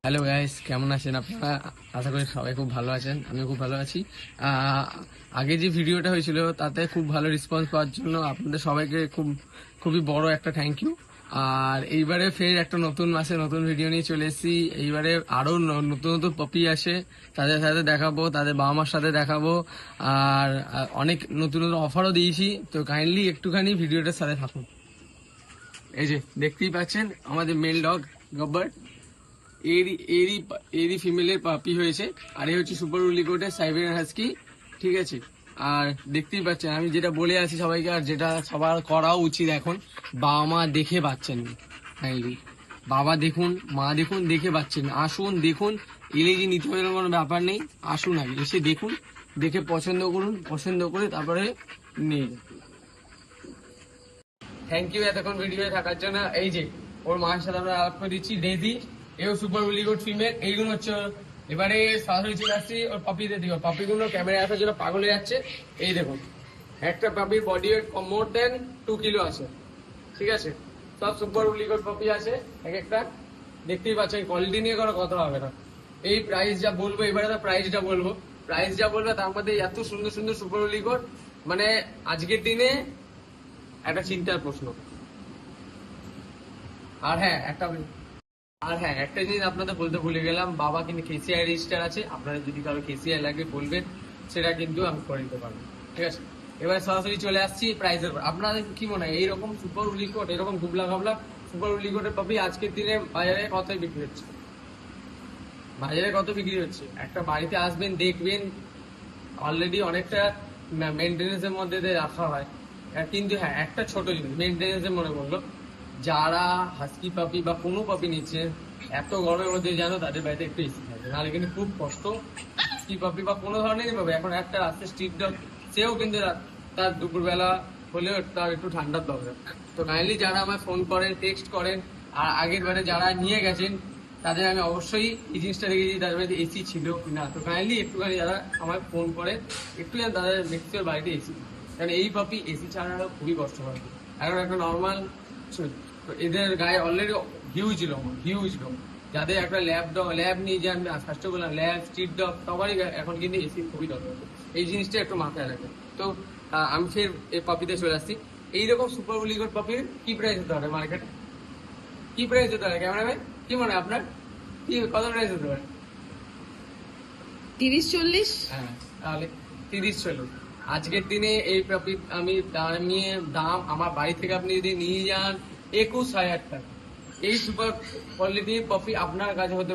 Hello guys, কেমন আছেন আপনারা? আশা করি সবাই খুব ভালো আছেন। আমিও খুব ভালো আছি। আহ, আগে যে ভিডিওটা হয়েছিল তাতে খুব ভালো রেসপন্স পাওয়ার জন্য আপনাদের সবাইকে খুবই বড় একটা থ্যাংক ইউ। আর এইবারে ফের একটা নতুন মাসে নতুন ভিডিও নিয়ে চলে এসেছি। এইবারে আরো নতুন নতুন পপি আসে, তাদের সাথে দেখাবো, তাদের বাবা মার সাথে দেখাবো। আর অনেক নতুন নতুন অফারও দিয়েছি, তো কাইন্ডলি একটুখানি ভিডিওটার সাথে থাকুন। এই যে দেখতেই পাচ্ছেন আমাদের মেল ডগ গব্বর, এরই এরই এরই ফিমেলের পাপি হয়েছে। আর এই হচ্ছে সুপার উলিকোটের সাইবেরিয়ান হাস্কি। ঠিক আছে, আর দেখতেই পাচ্ছেন আমি যেটা বলে আছি সবাইকে, আর যেটা সবার করা উচিত এখন, বাবা মা দেখে বাচ্চা নিন। কাইন্ডলি বাবা দেখুন, মা দেখুন, দেখে বাচ্চা নিন। আসুন দেখুন, এলে যে নিতে হবে কোনো ব্যাপার নেই। আসুন আগে এসে দেখুন, দেখে পছন্দ করুন, পছন্দ করে তারপরে নিয়ে যান। থ্যাংক ইউ এতক্ষণ ভিডিও থাকার জন্য। এই যে ওর মায়ের সাথে আমরা আলাপ করে দিচ্ছি, ডেজি, এও সুপার উলিগোট ফিমেল। এইগুলো হচ্ছে এবারে সরাসরি চলে আসছি ওর পাপিদের দিকে। পাপিগুলো ক্যামেরায় আসার জন্য পাগল হয়ে যাচ্ছে। এই দেখুন, একটা পাপির বডি ওয়েট মোর দেন 2 কিলো আছে। ঠিক আছে, সব সুপার উলিগোট পাপি আছে এক একটা। দেখতেই পাচ্ছেন, কোয়ালিটি নিয়ে কোনো কথা হবে না। এই প্রাইস যা বলবো, এবারে তো প্রাইস যা বলবো তার মধ্যে এত সুন্দর সুন্দর সুপার উলিগোট, মানে আজকের দিনে একটা চিন্তার প্রশ্ন। আর হ্যাঁ, একটা জিনিস আপনাদের বলতে ভুলে গেলাম, বাবা কিন্তু কেসিআই রেজিস্টার আছে। আপনারা যদি কারো কেসিআই লাগে বলবেন, সেটা কিন্তু আমি করে দিতে পারবো। ঠিক আছে, এবার সরাসরি চলে আসছি প্রাইসের উপর। আপনাদের কি মনে হয় এইরকম সুপার উলিকোট, এরকম গুবলা গাবলা সুপার উলিকোটের পাবি আজকের দিনে বাজারে কত বিক্রি হচ্ছে? বাজারে কত বিক্রি হচ্ছে? একটা বাড়িতে আসবেন, দেখবেন অলরেডি অনেকটা মেনটেন্যান্সের মধ্যে দিয়ে রাখা হয়। কিন্তু হ্যাঁ, একটা ছোট জিনিস মেনটেন্যান্সের মনে করলো, যারা হাস্কি পাপি বা কোনো পাপি নিচ্ছে এত গরমের মধ্যে, জানো তাদের বাড়িতে একটু এসি থাকে, নাহলে কিন্তু খুব কষ্ট। হাস্কি পাপি বা কোনো ধরনেরই পাবে, এখন একটা রাস্তা স্ট্রিট ডগ, সেও কিন্তু তার দুপুরবেলা হলেও তার একটু ঠান্ডার দরকার। তো কাইন্ডলি যারা আমায় ফোন করেন, টেক্সট করেন, আর আগের বারে যারা নিয়ে গেছেন, তাদের আমি অবশ্যই এই জিনিসটা দেখেছি তাদের বাড়িতে এসি ছিল কিনা। তো কাইন্ডলি একটুখানি যারা আমায় ফোন করে, একটু যেন তাদের ব্যক্তির বাড়িতে এসি, কারণ এই পাপি এসি ছাড়া খুবই কষ্ট হয়। এখন একটা নর্মাল, এদের গায়ে অলরেডি হিউজ লোম। যাদের একটা ল্যাব নিয়ে যান, ফার্স্টে বললাম ল্যাব, স্ট্রিট ডগ, সবারই এখন কিন্তু এসি খুবই দরকার। এই জিনিসটা একটু মাথায় রাখে। তো আমি ফের এই পাপিতে চলে আসছি। এইরকম সুপার উলিগোট পাপির কি প্রাইস হতে পারে মার্কেটে? কি প্রাইস হতে পারে ক্যামেরাম্যান? কি মনে হয় আপনার? কি কত প্রাইস হতে পারে? 30-40। হ্যাঁ, তাহলে 30-40। আজকের দিনে এই প্রফিট আমি দাম আমার বাড়ি থেকে আপনি যদি নিয়ে যান 21,000 টাকা। এই সুপার কোয়ালিটির কফি আপনার কাছে হতে